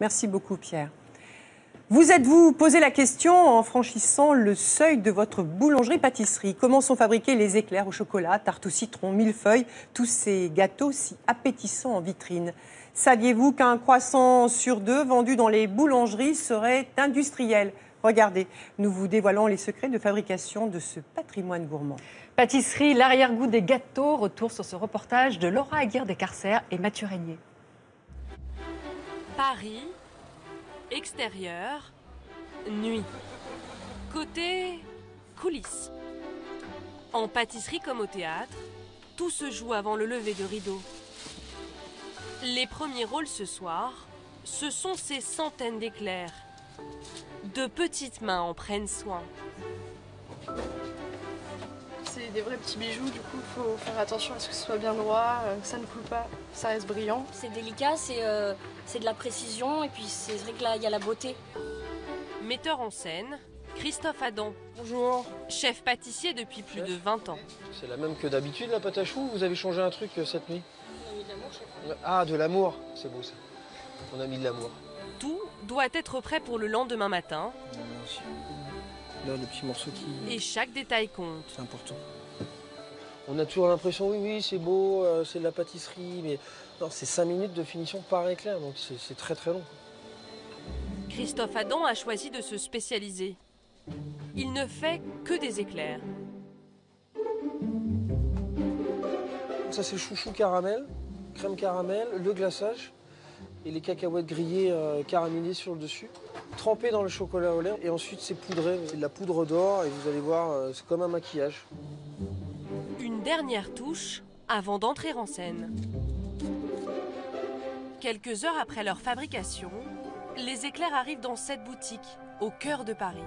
Merci beaucoup, Pierre. Vous êtes-vous posé la question en franchissant le seuil de votre boulangerie-pâtisserie? Comment sont fabriqués les éclairs au chocolat, tartes au citron, millefeuilles, tous ces gâteaux si appétissants en vitrine? Saviez-vous qu'un croissant sur 2 vendu dans les boulangeries serait industriel? Regardez, nous vous dévoilons les secrets de fabrication de ce patrimoine gourmand. Pâtisserie, l'arrière-goût des gâteaux. Retour sur ce reportage de Laura Aguirre-Descarcères et Mathieu Régnier. Paris, extérieur, nuit. Côté coulisses. En pâtisserie comme au théâtre, tout se joue avant le lever de rideau. Les premiers rôles ce soir, ce sont ces centaines d'éclairs. De petites mains en prennent soin. C'est des vrais petits bijoux, du coup, il faut faire attention à ce que ce soit bien droit, que ça ne coule pas, ça reste brillant. C'est délicat, c'est de la précision, et puis c'est vrai que là, il y a la beauté. Metteur en scène, Christophe Adam. Bonjour. Chef pâtissier depuis plus de 20 ans. C'est la même que d'habitude, la pâte à choux, ou vous avez changé un truc cette nuit? On a mis de l'amour, chef. Ah, de l'amour, c'est beau ça. On a mis de l'amour. Tout doit être prêt pour le lendemain matin. Là, le petit morceau qui... Et chaque détail compte. C'est important. On a toujours l'impression, oui, c'est beau, c'est de la pâtisserie, mais non, c'est 5 minutes de finition par éclair, donc c'est très très long. Christophe Adam a choisi de se spécialiser. Il ne fait que des éclairs. Ça, c'est chouchou caramel, crème caramel, le glaçage et les cacahuètes grillées caramélisées sur le dessus, trempées dans le chocolat au lait, et ensuite c'est poudré, c'est de la poudre d'or, et vous allez voir, c'est comme un maquillage. Une dernière touche avant d'entrer en scène. Quelques heures après leur fabrication, les éclairs arrivent dans cette boutique, au cœur de Paris.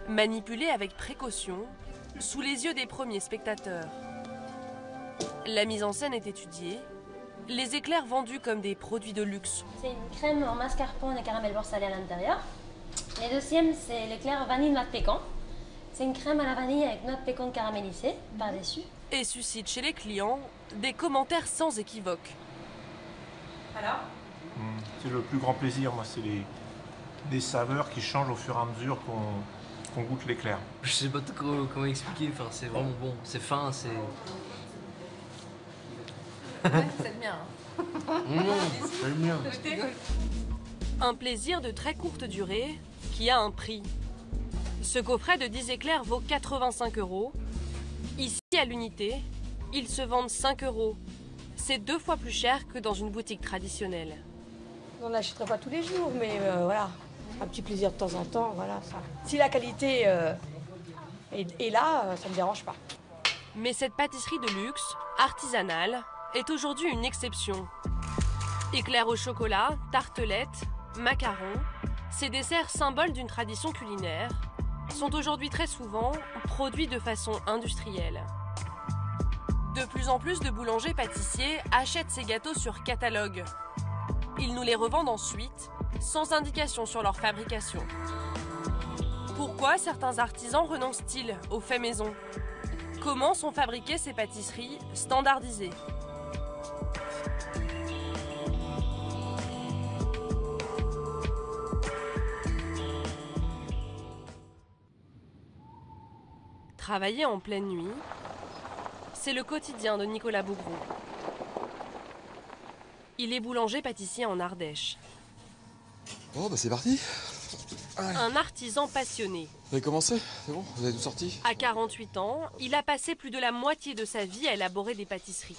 Manipulés avec précaution, sous les yeux des premiers spectateurs. La mise en scène est étudiée, les éclairs vendus comme des produits de luxe. C'est une crème en mascarpone et caramel beurre salé à l'intérieur. Le deuxième, c'est l'éclair vanille noix de pécan. C'est une crème à la vanille avec noix de pécan caramélisée par-dessus. Et suscite chez les clients des commentaires sans équivoque. Alors? C'est le plus grand plaisir, moi, c'est des saveurs qui changent au fur et à mesure qu'on goûte l'éclair. Je sais pas trop comment expliquer, enfin, c'est vraiment bon, c'est fin, c'est... C'est bien. J'aime bien. Un plaisir de très courte durée qui a un prix. Ce coffret de 10 éclairs vaut 85 €. Ici, à l'unité, ils se vendent 5 €. C'est 2 fois plus cher que dans une boutique traditionnelle. On n'achèterait pas tous les jours, mais voilà, un petit plaisir de temps en temps, voilà ça. Si la qualité est là, ça ne me dérange pas. Mais cette pâtisserie de luxe, artisanale, est aujourd'hui une exception. Éclairs au chocolat, tartelettes, macarons, ces desserts symboles d'une tradition culinaire, sont aujourd'hui très souvent produits de façon industrielle. De plus en plus de boulangers-pâtissiers achètent ces gâteaux sur catalogue. Ils nous les revendent ensuite, sans indication sur leur fabrication. Pourquoi certains artisans renoncent-ils au fait maison? Comment sont fabriquées ces pâtisseries standardisées? Travailler en pleine nuit, c'est le quotidien de Nicolas Bougron. Il est boulanger-pâtissier en Ardèche. Bon, bah c'est parti. Allez. Un artisan passionné. Vous avez commencé? C'est bon? Vous avez tout sorti? À 48 ans, il a passé plus de la moitié de sa vie à élaborer des pâtisseries.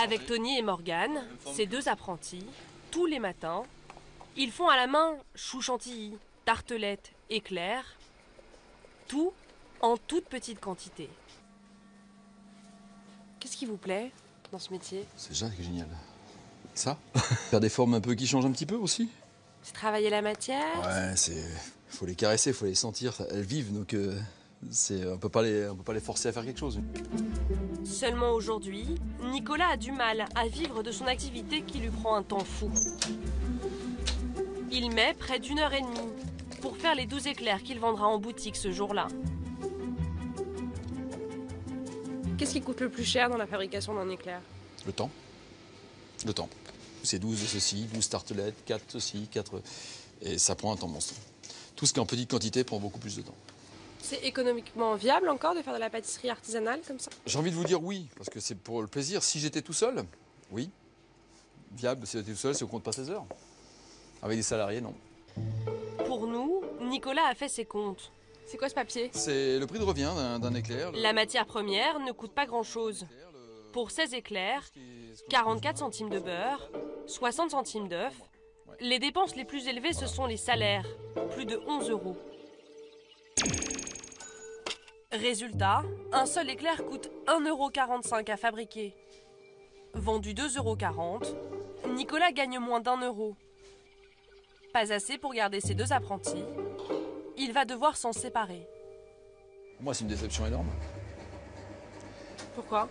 Avec Tony et Morgane, ses 2 apprentis, tous les matins, ils font à la main choux chantilly, tartelettes, éclairs, tout en toute petite quantité. Qu'est-ce qui vous plaît dans ce métier? C'est ça qui est génial. Ça? Faire des formes un peu qui changent un petit peu aussi. C'est travailler la matière? Ouais, faut les caresser, faut les sentir. Elles vivent, donc on peut pas les forcer à faire quelque chose. Seulement aujourd'hui, Nicolas a du mal à vivre de son activité qui lui prend un temps fou. Il met près d'1 heure et demie pour faire les 12 éclairs qu'il vendra en boutique ce jour-là. Qu'est-ce qui coûte le plus cher dans la fabrication d'un éclair? Le temps. Le temps. C'est 12 de ceci, 12 tartelettes, 4 ceci, 4... Et ça prend un temps monstre. Tout ce qui est en petite quantité prend beaucoup plus de temps. C'est économiquement viable encore de faire de la pâtisserie artisanale comme ça? J'ai envie de vous dire oui, parce que c'est pour le plaisir. Si j'étais tout seul, oui. Viable, si j'étais tout seul, si on compte pas 16 heures. Avec des salariés, non. Pour nous, Nicolas a fait ses comptes. C'est quoi ce papier? C'est le prix de revient d'un éclair. La matière première ne coûte pas grand-chose. Pour 16 éclairs, 44 centimes de beurre, 60 centimes d'œuf. Les dépenses les plus élevées, ce sont les salaires, plus de 11 €. Résultat, un seul éclair coûte 1,45 € à fabriquer. Vendu 2,40 €, Nicolas gagne moins d'1 €. Pas assez pour garder ses 2 apprentis. Il va devoir s'en séparer. Pour moi, c'est une déception énorme. Pourquoi?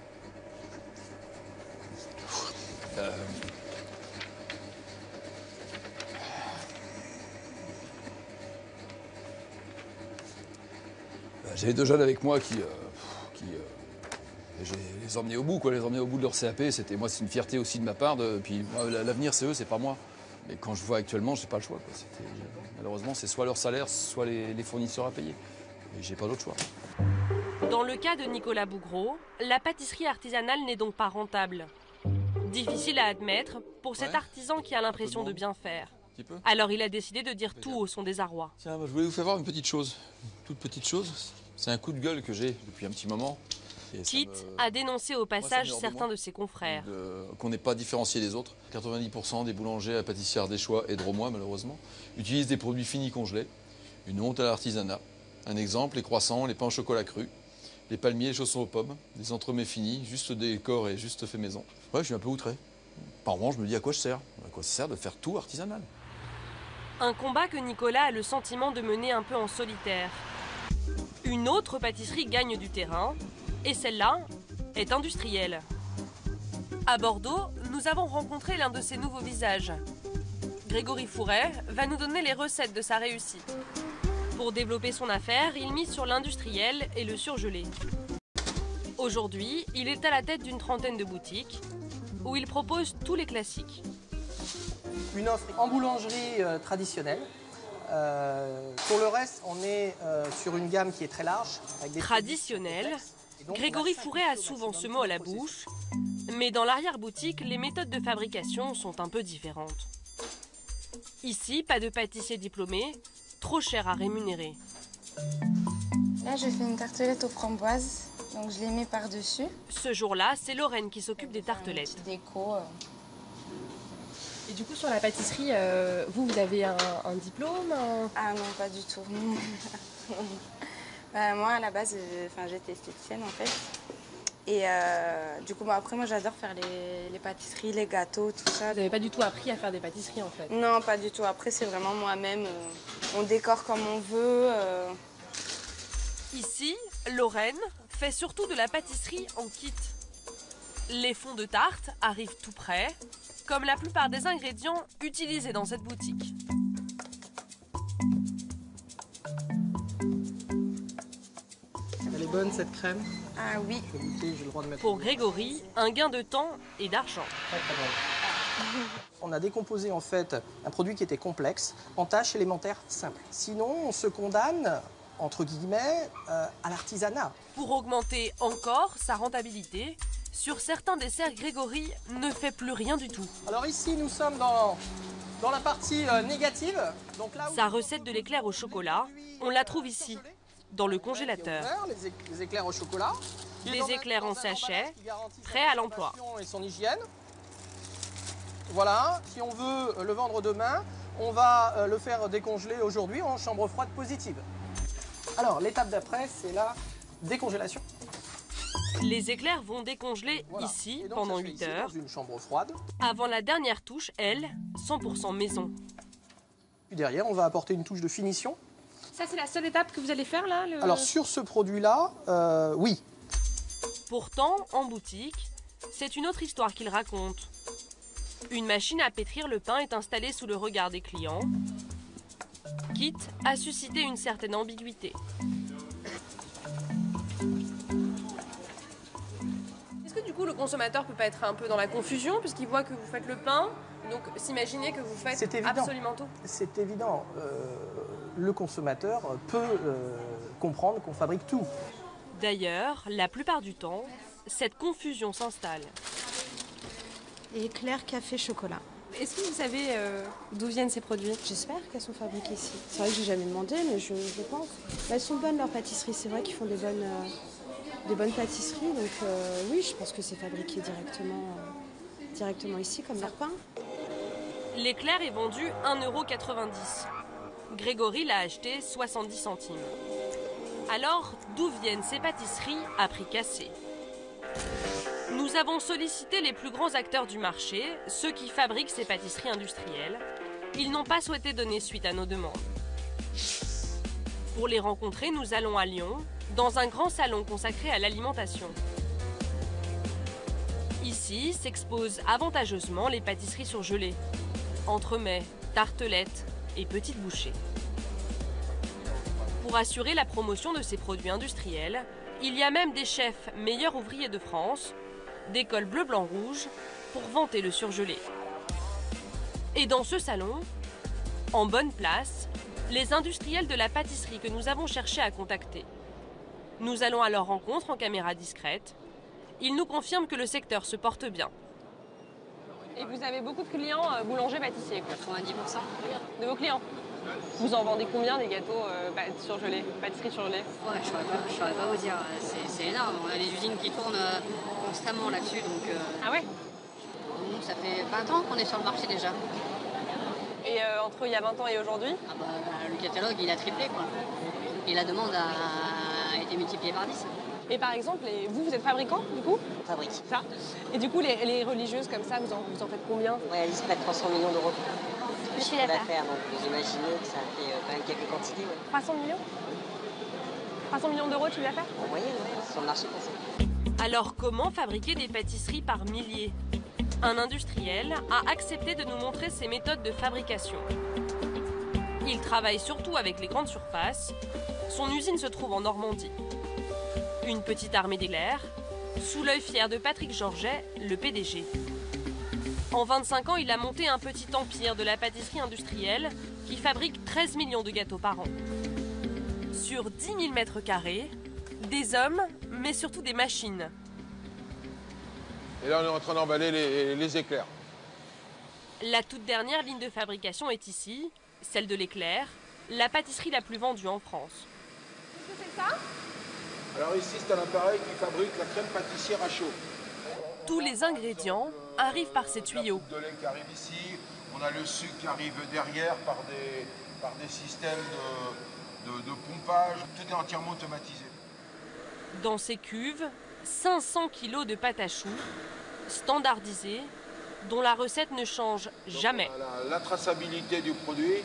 J'avais 2 jeunes avec moi qui je les emmenais au bout, quoi, les emmenais au bout de leur CAP. C'était moi, c'est une fierté aussi de ma part. Puis l'avenir, c'est eux, c'est pas moi. Mais quand je vois actuellement, j'ai pas le choix, quoi. Malheureusement, c'est soit leur salaire, soit les fournisseurs à payer. Et j'ai pas d'autre choix. Dans le cas de Nicolas Bougreau, la pâtisserie artisanale n'est donc pas rentable. Difficile à admettre pour cet artisan qui a l'impression de bien faire. Alors il a décidé de dire tout au son désarroi. Tiens, je voulais vous faire voir une petite chose. Toute petite chose. C'est un coup de gueule que j'ai depuis un petit moment. Quitte à dénoncer au passage certains de ses confrères. Qu'on n'ait pas différencié des autres. 90% des boulangers à pâtissiers ardéchois et drômois, malheureusement, utilisent des produits finis congelés. Une honte à l'artisanat. Un exemple, les croissants, les pains au chocolat cru, les palmiers, les chaussons aux pommes, des entremets finis, juste décor et juste fait maison. Ouais, je suis un peu outré. Par moment, je me dis à quoi je sers? À quoi ça sert de faire tout artisanal? Un combat que Nicolas a le sentiment de mener un peu en solitaire. Une autre pâtisserie gagne du terrain, et celle-là est industrielle. À Bordeaux, nous avons rencontré l'un de ses nouveaux visages. Grégory Fouret va nous donner les recettes de sa réussite. Pour développer son affaire, il mise sur l'industriel et le surgelé. Aujourd'hui, il est à la tête d'une trentaine de boutiques, où il propose tous les classiques. Une offre en boulangerie traditionnelle. Pour le reste, on est sur une gamme qui est très large. Avec des traditionnelle. Grégory Fouret a souvent ce mot à la bouche, mais dans l'arrière-boutique, les méthodes de fabrication sont un peu différentes. Ici, pas de pâtissier diplômé, trop cher à rémunérer. Là, je fais une tartelette aux framboises, donc je les mets par-dessus. Ce jour-là, c'est Lorraine qui s'occupe des tartelettes. Déco. Et du coup, sur la pâtisserie, vous avez un diplôme Ah non, pas du tout. Moi, à la base, j'étais esthéticienne en fait. Et du coup, après, moi, j'adore faire les pâtisseries, les gâteaux, tout ça. Vous n'avez pas du tout appris à faire des pâtisseries en fait? Non, pas du tout. Après, c'est vraiment moi-même. On décore comme on veut. Ici, Lorraine fait surtout de la pâtisserie en kit. Les fonds de tarte arrivent tout prêts, comme la plupart des ingrédients utilisés dans cette boutique. Elle est bonne cette crème? Ah oui. J'ai le droit de mettre. Pour Grégory, un gain de temps et d'argent. Très, très bon. On a décomposé en fait un produit qui était complexe en tâches élémentaires simples. Sinon, on se condamne, entre guillemets, à l'artisanat. Pour augmenter encore sa rentabilité, sur certains desserts, Grégory ne fait plus rien du tout. Alors ici, nous sommes dans la partie négative. Donc là où sa recette de l'éclair au chocolat, on la trouve ici, dans le congélateur. Les éclairs au chocolat. Les éclairs en sachet, prêts à l'emploi. Et son hygiène. Voilà, si on veut le vendre demain, on va le faire décongeler aujourd'hui en chambre froide positive. Alors, l'étape d'après, c'est la décongélation. Les éclairs vont décongeler ici pendant 8 heures. Dans une chambre froide. Avant la dernière touche, elle, 100% maison. Puis derrière, on va apporter une touche de finition. Ça, c'est la seule étape que vous allez faire là Alors, sur ce produit-là, oui. Pourtant, en boutique, c'est une autre histoire qu'il raconte. Une machine à pétrir le pain est installée sous le regard des clients, quitte à susciter une certaine ambiguïté. Est-ce que du coup le consommateur peut pas être un peu dans la confusion puisqu'il voit que vous faites le pain, Donc, s'imaginer que vous faites C'est évident. absolument tout. C'est évident. Le consommateur peut comprendre qu'on fabrique tout. D'ailleurs, la plupart du temps, cette confusion s'installe. Éclair, café, chocolat. Est-ce que vous savez d'où viennent ces produits? J'espère qu'elles sont fabriquées ici. C'est vrai que j'ai jamais demandé, mais je pense. Elles sont bonnes, leurs pâtisseries. C'est vrai qu'ils font des bonnes pâtisseries. Donc oui, je pense que c'est fabriqué directement ici, comme leur pain. L'éclair est vendu 1,90 €. Grégory l'a acheté 70 centimes. Alors, d'où viennent ces pâtisseries à prix cassé? Nous avons sollicité les plus grands acteurs du marché, ceux qui fabriquent ces pâtisseries industrielles. Ils n'ont pas souhaité donner suite à nos demandes. Pour les rencontrer, nous allons à Lyon, dans un grand salon consacré à l'alimentation. Ici s'exposent avantageusement les pâtisseries surgelées, entremets, tartelettes et petites bouchées. Pour assurer la promotion de ces produits industriels, il y a même des chefs meilleurs ouvriers de France, d'école bleu-blanc-rouge, pour vanter le surgelé. Et dans ce salon, en bonne place, les industriels de la pâtisserie que nous avons cherché à contacter. Nous allons à leur rencontre en caméra discrète. Ils nous confirment que le secteur se porte bien. Et vous avez beaucoup de clients boulangers-pâtissiers? 90% de vos clients. Vous en vendez combien des gâteaux surgelés, pâtisseries surgelées? Ouais, je saurais pas vous dire, c'est énorme. On a des usines qui tournent constamment là-dessus. Donc, ah ouais? Ça fait 20 ans qu'on est sur le marché déjà. Et entre il y a 20 ans et aujourd'hui? Le catalogue, il a triplé, quoi. Et la demande a été multipliée par 10. Et par exemple, vous êtes fabricant, du coup? Fabrique. Ça. Et du coup, les religieuses comme ça, vous en faites combien? Ouais, elles se près de 300 millions d'euros. Le chiffre d'affaires. Donc vous imaginez que ça fait quand même quelques quantités. Ouais. 300 millions 300 millions d'euros de chiffre d'affaires? En moyenne, sur le marché français. Alors comment fabriquer des pâtisseries par milliers? Un industriel a accepté de nous montrer ses méthodes de fabrication. Il travaille surtout avec les grandes surfaces. Son usine se trouve en Normandie. Une petite armée d'éclairs, sous l'œil fier de Patrick Georget, le PDG. En 25 ans, il a monté un petit empire de la pâtisserie industrielle qui fabrique 13 millions de gâteaux par an. Sur 10 000 mètres carrés, des hommes, mais surtout des machines. Et là, on est en train d'emballer les éclairs. La toute dernière ligne de fabrication est ici, celle de l'éclair, la pâtisserie la plus vendue en France. Qu'est-ce que c'est ça? Alors ici, c'est un appareil qui fabrique la crème pâtissière à chaud. Tous les ingrédients arrivent par ces tuyaux. La poudre de lait qui arrive ici, on a le sucre qui arrive derrière par des systèmes de pompage. Tout est entièrement automatisé. Dans ces cuves, 500 kilos de pâte à choux, standardisée, dont la recette ne change jamais. Donc on a la traçabilité du produit.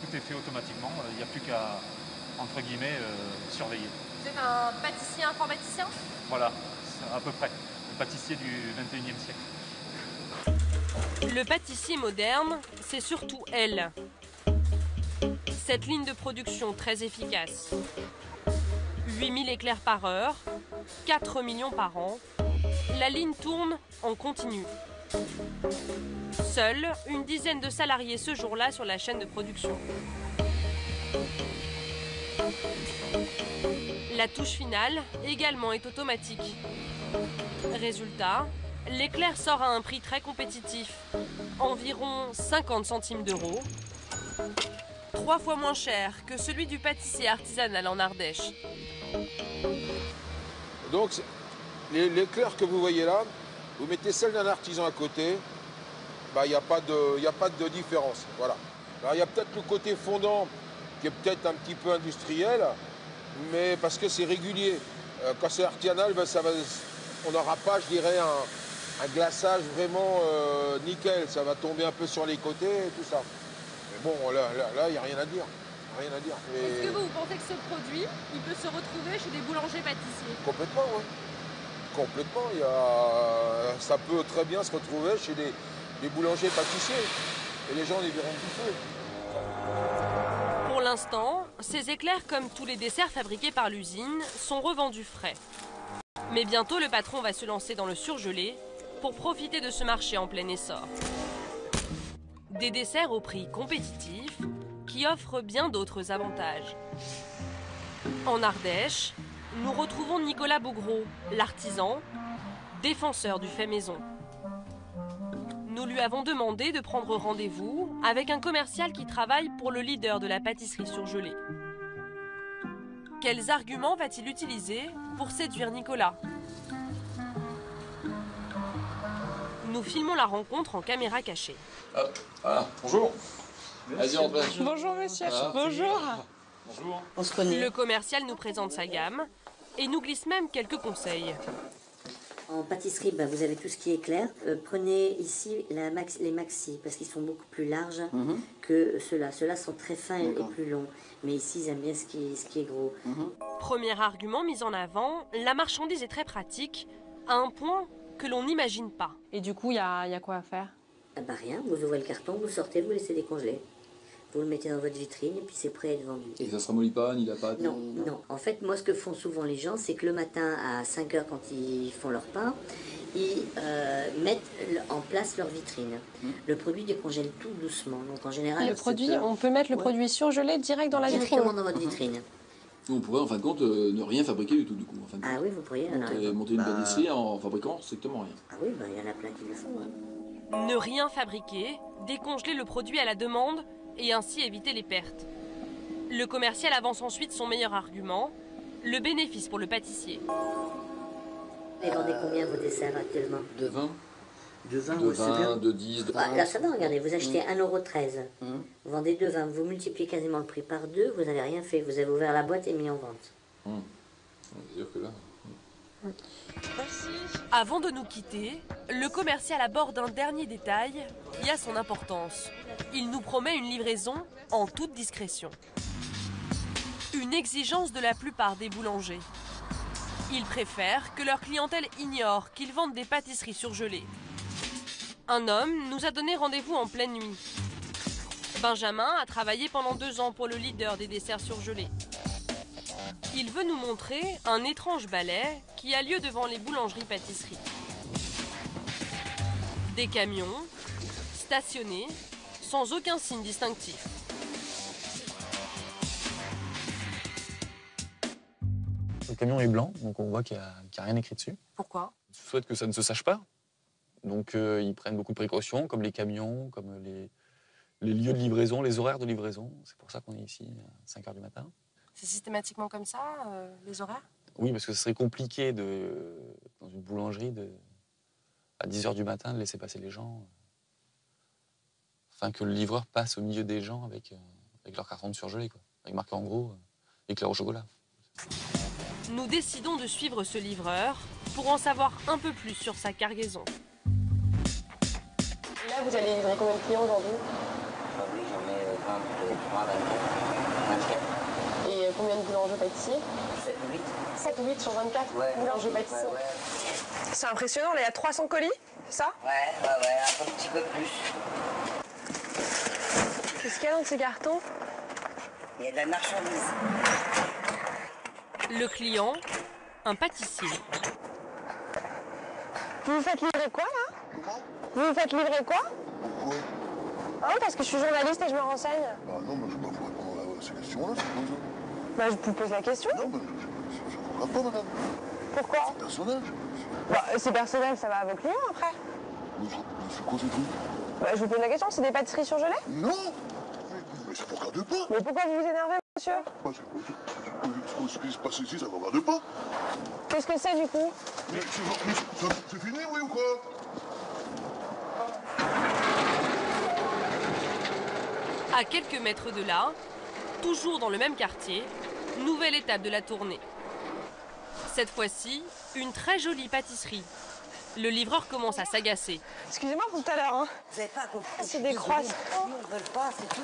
Tout est fait automatiquement, il n'y a plus qu'à, entre guillemets, surveiller. Vous êtes un pâtissier informaticien? Voilà, à peu près. Le pâtissier du 21e siècle. Le pâtissier moderne, c'est surtout elle. Cette ligne de production très efficace. 8000 éclairs par heure, 4 millions par an. La ligne tourne en continu. Seule une dizaine de salariés ce jour-là sur la chaîne de production. La touche finale également est automatique. Résultat, l'éclair sort à un prix très compétitif, environ 50 centimes d'euros, 3 fois moins cher que celui du pâtissier artisanal en Ardèche. Donc, l'éclair que vous voyez là, vous mettez celle d'un artisan à côté, il n'y a pas de différence. Voilà. Alors, il y a peut-être le côté fondant qui est peut-être un petit peu industriel, mais parce que c'est régulier. Quand c'est artisanal, on n'aura pas, je dirais, un glaçage vraiment nickel. Ça va tomber un peu sur les côtés et tout ça. Mais bon, là, il n'y a rien à dire. Rien à dire. Est-ce que vous pensez que ce produit, il peut se retrouver chez des boulangers-pâtissiers? Complètement, oui. Complètement. Ça peut très bien se retrouver chez des boulangers-pâtissiers. Et les gens les verront tout feu. Pour l'instant, ces éclairs, comme tous les desserts fabriqués par l'usine, sont revendus frais. Mais bientôt, le patron va se lancer dans le surgelé pour profiter de ce marché en plein essor. Des desserts au prix compétitif qui offrent bien d'autres avantages. En Ardèche, nous retrouvons Nicolas Bougreau, l'artisan, défenseur du fait maison. Nous lui avons demandé de prendre rendez-vous avec un commercial qui travaille pour le leader de la pâtisserie surgelée. Quels arguments va-t-il utiliser pour séduire Nicolas? Nous filmons la rencontre en caméra cachée. Hop, voilà, bonjour. Vas-y, rentrez. Bonjour monsieur. Ah. Bonjour. Bonjour. On se connaît. Le commercial nous présente sa gamme et nous glisse même quelques conseils. En pâtisserie, vous avez tout ce qui est clair. Prenez ici les maxi, parce qu'ils sont beaucoup plus larges que ceux-là. Ceux-là sont très fins et plus longs. Mais ici, ils aiment bien ce qui est gros. Premier argument mis en avant, la marchandise est très pratique, à un point que l'on n'imagine pas. Et du coup, il y a quoi à faire? Rien, vous ouvrez le carton, vous sortez, vous laissez décongeler. Vous le mettez dans votre vitrine et puis c'est prêt à être vendu. Et ça se ramollit pas, ni la pâte? Non, non. En fait, moi, ce que font souvent les gens, c'est que le matin, à 5 h, quand ils font leur pain, ils mettent en place leur vitrine. Le produit décongèle tout doucement. Donc, en général... Le produit, on peut mettre le produit surgelé direct dans la vitrine? Directement dans votre vitrine. On pourrait, en fin de compte, ne rien fabriquer du tout, du coup. En fin de compte. Ah oui, vous pourriez. Monter une pâtisserie en fabriquant strictement rien. Ah oui, il y en a plein qui le font. Ne rien fabriquer, décongeler le produit à la demande et ainsi éviter les pertes. Le commercial avance ensuite son meilleur argument, le bénéfice pour le pâtissier. Et vendez combien vos desserts actuellement? De 20. De 20, de 20, de 10, de... Là, ça va, regardez, vous achetez 1,13 €. Vous vendez 2,20 €, vous multipliez quasiment le prix par 2, vous n'avez rien fait. Vous avez ouvert la boîte et mis en vente. C'est sûr que là... Avant de nous quitter, le commercial aborde un dernier détail qui a son importance. Il nous promet une livraison en toute discrétion. Une exigence de la plupart des boulangers. Ils préfèrent que leur clientèle ignore qu'ils vendent des pâtisseries surgelées. Un homme nous a donné rendez-vous en pleine nuit. Benjamin a travaillé pendant 2 ans pour le leader des desserts surgelés. Il veut nous montrer un étrange ballet qui a lieu devant les boulangeries-pâtisseries. Des camions, stationnés, sans aucun signe distinctif. Le camion est blanc, donc on voit qu'il n'y a rien écrit dessus. Pourquoi? Ils souhaitent que ça ne se sache pas. Donc ils prennent beaucoup de précautions, comme les camions, comme les lieux de livraison, les horaires de livraison. C'est pour ça qu'on est ici à 5 h du matin. C'est systématiquement comme ça, les horaires? Oui, parce que ce serait compliqué dans une boulangerie à 10 h du matin de laisser passer les gens. Afin que le livreur passe au milieu des gens avec leur carton de surgelé, quoi. Avec marqué en gros éclair au chocolat. Nous décidons de suivre ce livreur pour en savoir un peu plus sur sa cargaison. Et là, vous allez livrer combien de clients aujourd'hui? Oui, j'en ai 23, 24. Et combien de boulangers pâtissiers? 7 ou 8. 7 ou 8 sur 24 boulangers pâtissiers. C'est impressionnant, là, il y a 300 colis, c'est ça? Ouais, un petit peu plus. Qu'est-ce qu'il y a dans ces cartons? Il y a de la marchandise. Le client, un pâtissier. Vous vous faites livrer quoi, là? Vous vous faites livrer quoi? Pourquoi? Ah oui, parce que je suis journaliste et je me renseigne. Bah non, mais je ne peux pas répondre à ces questions-là, c'est quoi ça? Bah, je vous pose la question. Non, mais je ne regarde pas, madame. Pourquoi? C'est personnel. Bah, c'est personnel, ça va à vos clients, après. Mais c'est quoi ce truc? Bah, je vous pose la question, c'est des pâtisseries surgelées? Non. Mais ça ne regarde pas. Mais pourquoi vous vous énervez, monsieur? Ce qui se passe ici, ça ne regarde pas. Qu'est-ce que c'est, du coup? Mais c'est fini, oui, ou quoi? À quelques mètres de là, toujours dans le même quartier, nouvelle étape de la tournée. Cette fois-ci, une très jolie pâtisserie. Le livreur commence à s'agacer. Excusez-moi pour tout à l'heure. Hein. Vous n'avez pas compris. C'est des croissants. Ils ne veulent pas, c'est tout.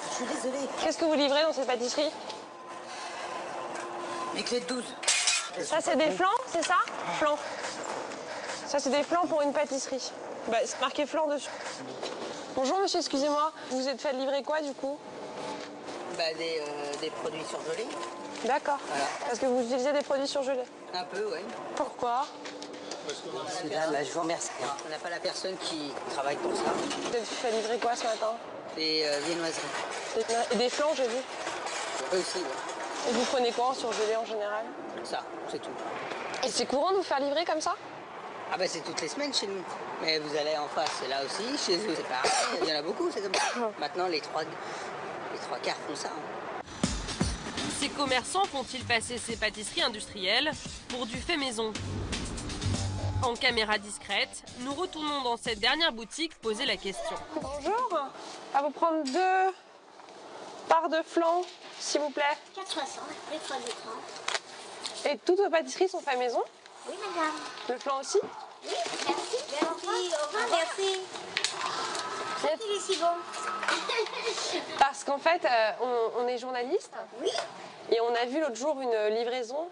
Je suis désolée. Qu'est-ce que vous livrez dans cette pâtisserie? Les clés de 12. Ça, c'est des flancs, c'est ça? Flancs. Ça, c'est des flancs pour une pâtisserie. Bah, c'est marqué flanc dessus. Bonjour, monsieur, excusez-moi. Vous êtes fait livrer quoi, du coup? Bah, des produits surgelés. D'accord. Voilà. Parce que vous utilisez des produits surgelés? Un peu, oui. Pourquoi? Madame, je vous remercie. On n'a pas la personne qui travaille pour ça. Vous êtes fait livrer quoi ce matin? Des viennoiseries. Et des flancs, j'ai vu. Eux aussi, ouais. Et vous prenez quoi en surgelé en général? Ça, c'est tout. Et c'est courant de vous faire livrer comme ça? Ah bah c'est toutes les semaines chez nous. Mais vous allez en face, c'est là aussi. Chez eux, c'est pareil. Il y en a beaucoup, c'est comme ça. Maintenant, les trois quarts font ça. Ces commerçants font-ils passer ces pâtisseries industrielles pour du fait maison? En caméra discrète, nous retournons dans cette dernière boutique poser la question. Bonjour, à vous prendre 2 parts de flan, s'il vous plaît. 4,60, les 3 de 30. Et toutes vos pâtisseries sont faites maison? Oui, madame. Le flan aussi? Oui, merci. Merci, au revoir, merci. Il est si bon. Parce qu'en fait, on est journaliste. Oui. Et on a vu l'autre jour une livraison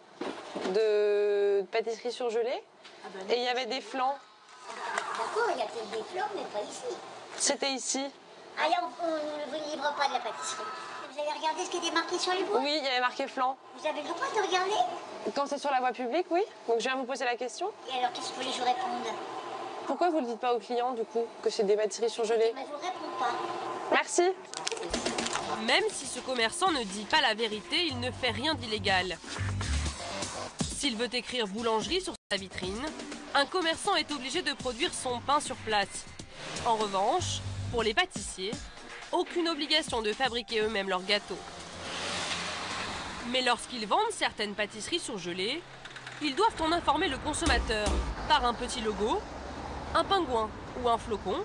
de pâtisseries surgelées. Ah ben, et il y avait des flans. D'accord, il y a peut-être des flans, mais pas ici. C'était ici. Ah, on ne vous livre pas de la pâtisserie. Vous avez regardé ce qui était marqué sur les boîtes? Oui, il y avait marqué flan. Vous avez le droit de regarder? Quand c'est sur la voie publique, oui. Donc je viens vous poser la question. Et alors, qu'est-ce que vous voulez que je vous réponde? Pourquoi vous ne le dites pas aux clients, du coup, que c'est des pâtisseries surgelées? Mais je vous réponds pas. Merci. Même si ce commerçant ne dit pas la vérité, il ne fait rien d'illégal. S'il veut écrire boulangerie sur sa vitrine, un commerçant est obligé de produire son pain sur place. En revanche, pour les pâtissiers, aucune obligation de fabriquer eux-mêmes leurs gâteaux. Mais lorsqu'ils vendent certaines pâtisseries surgelées, ils doivent en informer le consommateur par un petit logo, un pingouin ou un flocon.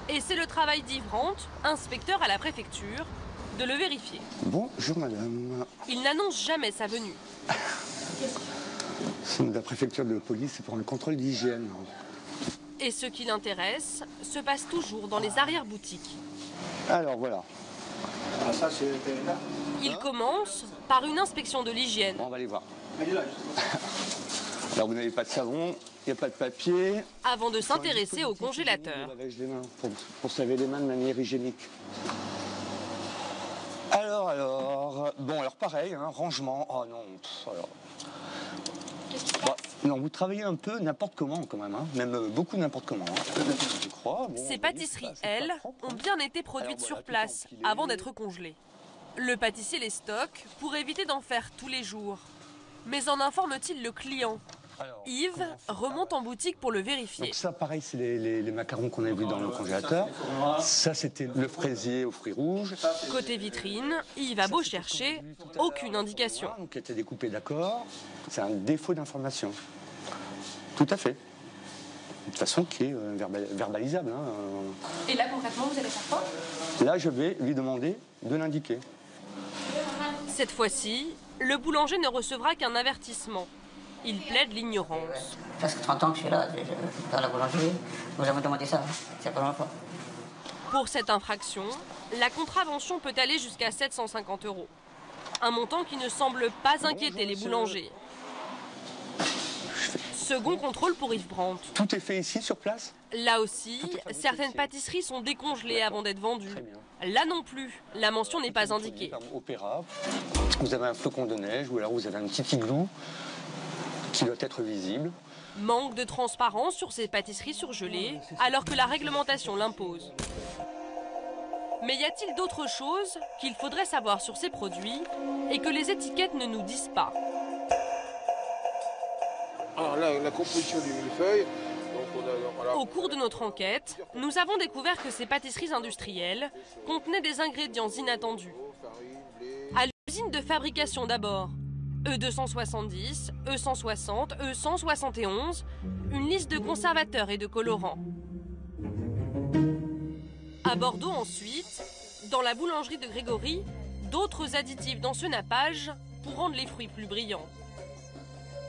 Et c'est le travail d'Yves Brandt, inspecteur à la préfecture, de le vérifier. Bonjour madame. Il n'annonce jamais sa venue. C'est de la préfecture de police pour un contrôle d'hygiène. Et ce qui l'intéresse se passe toujours dans les arrière-boutiques. Alors voilà. Ah, ça c'est... Il commence par une inspection de l'hygiène. Bon, on va aller voir. Alors vous n'avez pas de savon, il n'y a pas de papier. Avant de s'intéresser au congélateur. Lavage des mains, pour se laver les mains de manière hygiénique. Alors, bon, alors pareil, hein, rangement. Oh non, alors. Bah, non, vous travaillez un peu n'importe comment quand même, hein, même beaucoup n'importe comment, hein, je crois. Bon, ces pâtisseries, elles, ont bien été produites sur place avant d'être congelées. Le pâtissier les stocke pour éviter d'en faire tous les jours. Mais en informe-t-il le client? Yves remonte en boutique pour le vérifier. Donc ça, pareil, c'est les macarons qu'on a vus dans le congélateur. Ça, c'était le fraisier aux fruits rouges. Côté vitrine, Yves a beau chercher, aucune indication. Qui était découpé d'accord. C'est un défaut d'information. Tout à fait. De toute façon, qui est verbalisable. Hein. Et là, concrètement, vous allez faire quoi? Là, je vais lui demander de l'indiquer. Cette fois-ci, le boulanger ne recevra qu'un avertissement. Il plaide l'ignorance. Presque 30 ans que je suis là, dans la boulangerie. Vous avez demandé ça, c'est pas longtemps. Pour cette infraction, la contravention peut aller jusqu'à 750 €. Un montant qui ne semble pas inquiéter les boulangers. Second contrôle pour Yves Brandt. Tout est fait ici, sur place? Là aussi, certaines pâtisseries sont décongelées avant d'être vendues. Là non plus, la mention n'est pas indiquée. Opéra, vous avez un flocon de neige ou alors vous avez un petit igloo qui doit être visible. Manque de transparence sur ces pâtisseries surgelées, alors que la réglementation l'impose. Mais y a-t-il d'autres choses qu'il faudrait savoir sur ces produits et que les étiquettes ne nous disent pas? Alors là, la composition du millefeuille. Au cours de notre enquête, nous avons découvert que ces pâtisseries industrielles contenaient des ingrédients inattendus. À l'usine de fabrication d'abord, E270, E160, E171, une liste de conservateurs et de colorants. À Bordeaux ensuite, dans la boulangerie de Grégory, d'autres additifs dans ce nappage pour rendre les fruits plus brillants.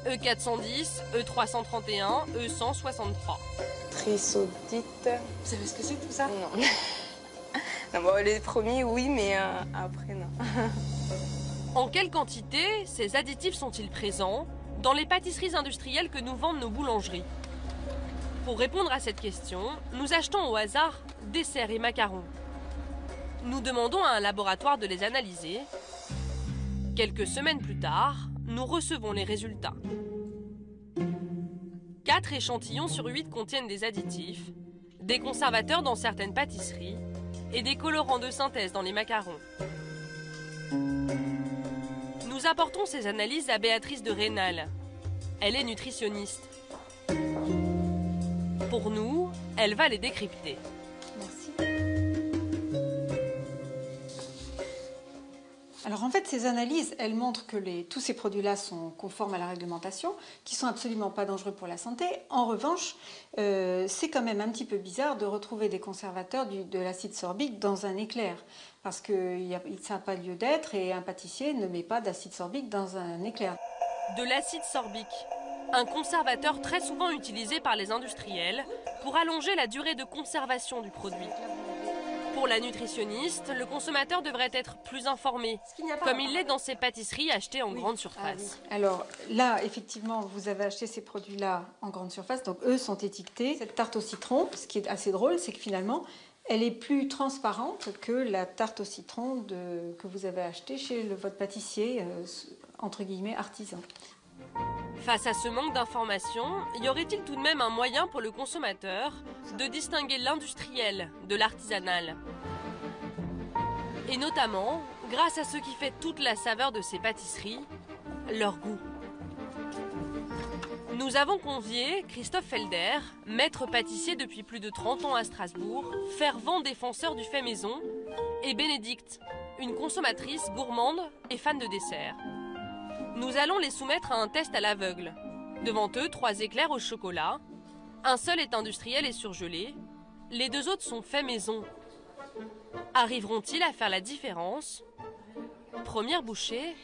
E410, E331, E163. Trisaudite. Vous savez ce que c'est tout ça? Non. Non, bon, les premiers, oui, mais après, non. En quelle quantité ces additifs sont-ils présents dans les pâtisseries industrielles que nous vendent nos boulangeries? Pour répondre à cette question, nous achetons au hasard desserts et macarons. Nous demandons à un laboratoire de les analyser. Quelques semaines plus tard, nous recevons les résultats. 4 échantillons sur 8 contiennent des additifs, des conservateurs dans certaines pâtisseries et des colorants de synthèse dans les macarons. Nous apportons ces analyses à Béatrice de Rênal. Elle est nutritionniste. Pour nous, elle va les décrypter. Alors en fait, ces analyses, elles montrent que tous ces produits-là sont conformes à la réglementation, qui sont absolument pas dangereux pour la santé. En revanche, c'est quand même un petit peu bizarre de retrouver des conservateurs de l'acide sorbique dans un éclair, parce que ça n'a pas lieu d'être et un pâtissier ne met pas d'acide sorbique dans un éclair. De l'acide sorbique, un conservateur très souvent utilisé par les industriels pour allonger la durée de conservation du produit. Pour la nutritionniste, le consommateur devrait être plus informé, comme il l'est dans ces pâtisseries achetées en grande surface. Alors là, effectivement, vous avez acheté ces produits-là en grande surface, donc eux sont étiquetés. Cette tarte au citron, ce qui est assez drôle, c'est que finalement, elle est plus transparente que la tarte au citron que vous avez achetée chez votre pâtissier, entre guillemets, artisan. Face à ce manque d'informations, y aurait-il tout de même un moyen pour le consommateur de distinguer l'industriel de l'artisanal? Et notamment, grâce à ce qui fait toute la saveur de ces pâtisseries, leur goût. Nous avons convié Christophe Felder, maître pâtissier depuis plus de 30 ans à Strasbourg, fervent défenseur du fait maison, et Bénédicte, une consommatrice gourmande et fan de dessert. Nous allons les soumettre à un test à l'aveugle. Devant eux, 3 éclairs au chocolat. Un seul est industriel et surgelé. Les 2 autres sont faits maison. Arriveront-ils à faire la différence? Première bouchée,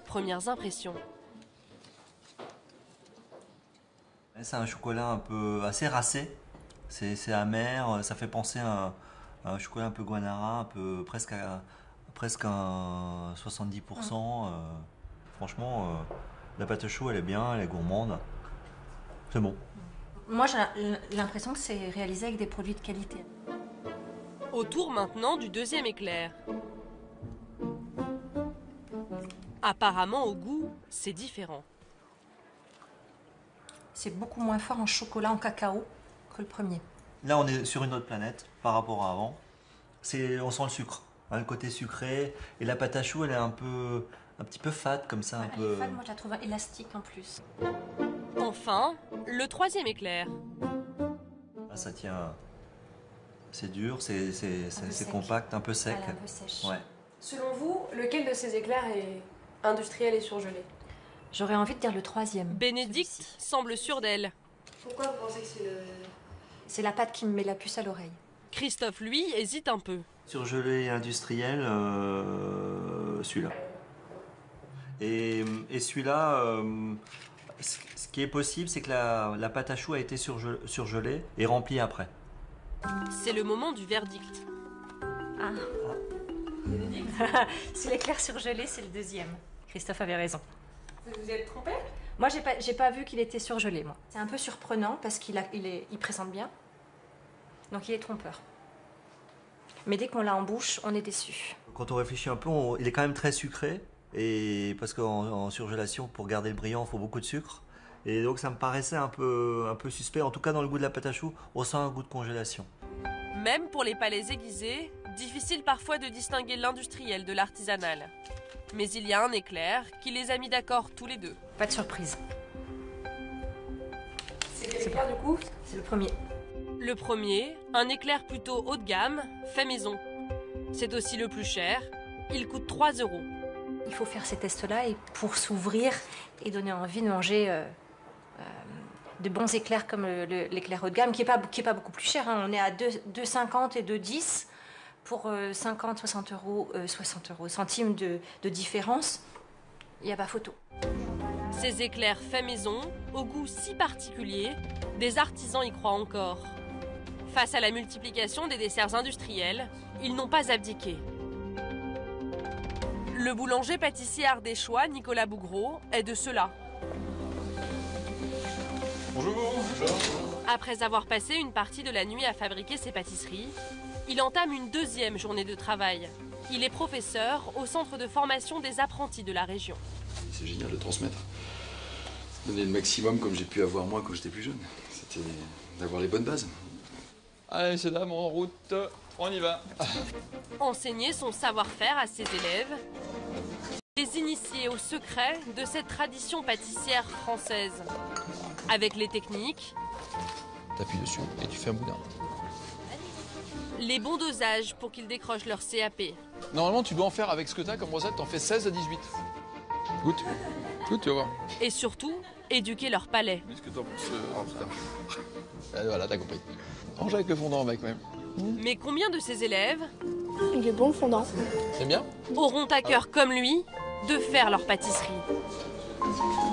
premières impressions. C'est un chocolat un peu assez racé. C'est amer, ça fait penser à un chocolat un peu guanara, un peu presque à 70%. Franchement, la pâte à choux, elle est bien, elle est gourmande. C'est bon. Moi, j'ai l'impression que c'est réalisé avec des produits de qualité. Autour maintenant du 2e éclair. Apparemment, au goût, c'est différent. C'est beaucoup moins fort en chocolat, en cacao, que le premier. Là, on est sur une autre planète par rapport à avant. On sent le sucre, hein, le côté sucré. Et la pâte à choux, elle est un petit peu fade comme ça. Elle est fade, moi je la trouve élastique en plus. Enfin, le 3e éclair. Là, ça tient. C'est dur, c'est compact, un peu sec. Elle est un peu sèche. Ouais. Selon vous, lequel de ces éclairs est industriel et surgelé? J'aurais envie de dire le 3e. Bénédicte semble sûre d'elle. Pourquoi vous pensez que c'est le... C'est la pâte qui me met la puce à l'oreille. Christophe, lui, hésite un peu. Surgelé industriel, celui-là. Et celui-là, ce qui est possible, c'est que la pâte à choux a été surgelée et remplie après. C'est le moment du verdict. Ah. C'est l'éclair surgelé, c'est le 2e. Christophe avait raison. Vous êtes trompé? Moi, j'ai pas vu qu'il était surgelé, moi. C'est un peu surprenant parce qu'il présente bien. Donc il est trompeur. Mais dès qu'on l'a en bouche, on est déçu. Quand on réfléchit un peu, il est quand même très sucré. Et parce qu'en surgélation, pour garder le brillant, il faut beaucoup de sucre. Et donc ça me paraissait un peu suspect. En tout cas, dans le goût de la pâte à choux, on sent un goût de congélation. Même pour les palais aiguisés, difficile parfois de distinguer l'industriel de l'artisanal. Mais il y a un éclair qui les a mis d'accord tous les deux. Pas de surprise. C'est quel éclair du coup? C'est le premier. Le premier, un éclair plutôt haut de gamme, fait maison. C'est aussi le plus cher, il coûte 3 €. Il faut faire ces tests-là et pour s'ouvrir et donner envie de manger de bons éclairs comme l'éclair haut de gamme, qui est pas beaucoup plus cher. Hein. On est à 2,50 et 2,10 pour 50, 60 €, 60 centimes de différence. Il n'y a pas photo. Ces éclairs faits maison, au goût si particulier, des artisans y croient encore. Face à la multiplication des desserts industriels, ils n'ont pas abdiqué. Le boulanger-pâtissier ardéchois Nicolas Bougreau est de ceux-là. Bonjour. Après avoir passé une partie de la nuit à fabriquer ses pâtisseries, il entame une 2e journée de travail. Il est professeur au centre de formation des apprentis de la région. C'est génial de transmettre. Donner le maximum comme j'ai pu avoir moi quand j'étais plus jeune. C'était d'avoir les bonnes bases. Allez, messieurs, dames, en route, on y va. Enseigner son savoir-faire à ses élèves, les initier au secret de cette tradition pâtissière française. Avec les techniques, T'appuies dessus et tu fais un boudin. les bons dosages pour qu'ils décrochent leur CAP. Normalement, tu dois en faire avec ce que t'as comme recette, t'en fais 16 à 18. Goûte. Goûte, tu vas voir. Et surtout, éduquer leur palais. Qu'est-ce que t'en penses? Oh putain. Voilà, t'as compris. Range avec le fondant, mec, même. Mais combien de ses élèves, Il est bon le fondant. C'est bien? auront à cœur comme lui de faire leur pâtisserie?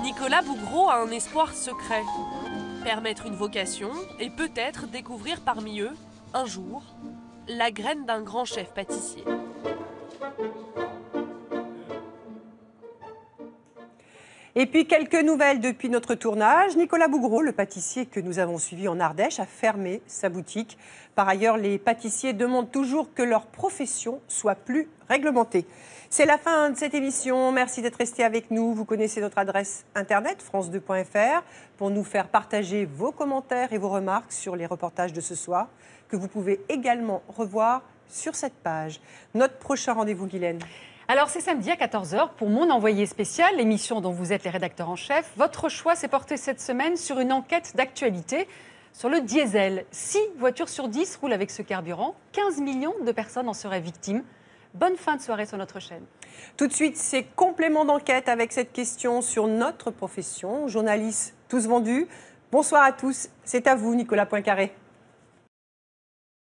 Nicolas Bougreau a un espoir secret. Permettre une vocation et peut-être découvrir parmi eux, un jour, la graine d'un grand chef pâtissier. Et puis quelques nouvelles depuis notre tournage. Nicolas Bougreau, le pâtissier que nous avons suivi en Ardèche, a fermé sa boutique. Par ailleurs, les pâtissiers demandent toujours que leur profession soit plus réglementée. C'est la fin de cette émission. Merci d'être resté avec nous. Vous connaissez notre adresse internet france2.fr pour nous faire partager vos commentaires et vos remarques sur les reportages de ce soir que vous pouvez également revoir sur cette page. Notre prochain rendez-vous, Guylaine. Alors c'est samedi à 14h pour Mon Envoyé spécial, l'émission dont vous êtes les rédacteurs en chef. Votre choix s'est porté cette semaine sur une enquête d'actualité sur le diesel. 6 voitures sur 10 roulent avec ce carburant. 15 millions de personnes en seraient victimes. Bonne fin de soirée sur notre chaîne. Tout de suite, c'est complément d'enquête avec cette question sur notre profession. Journalistes tous vendus. Bonsoir à tous. C'est à vous, Nicolas Poincaré.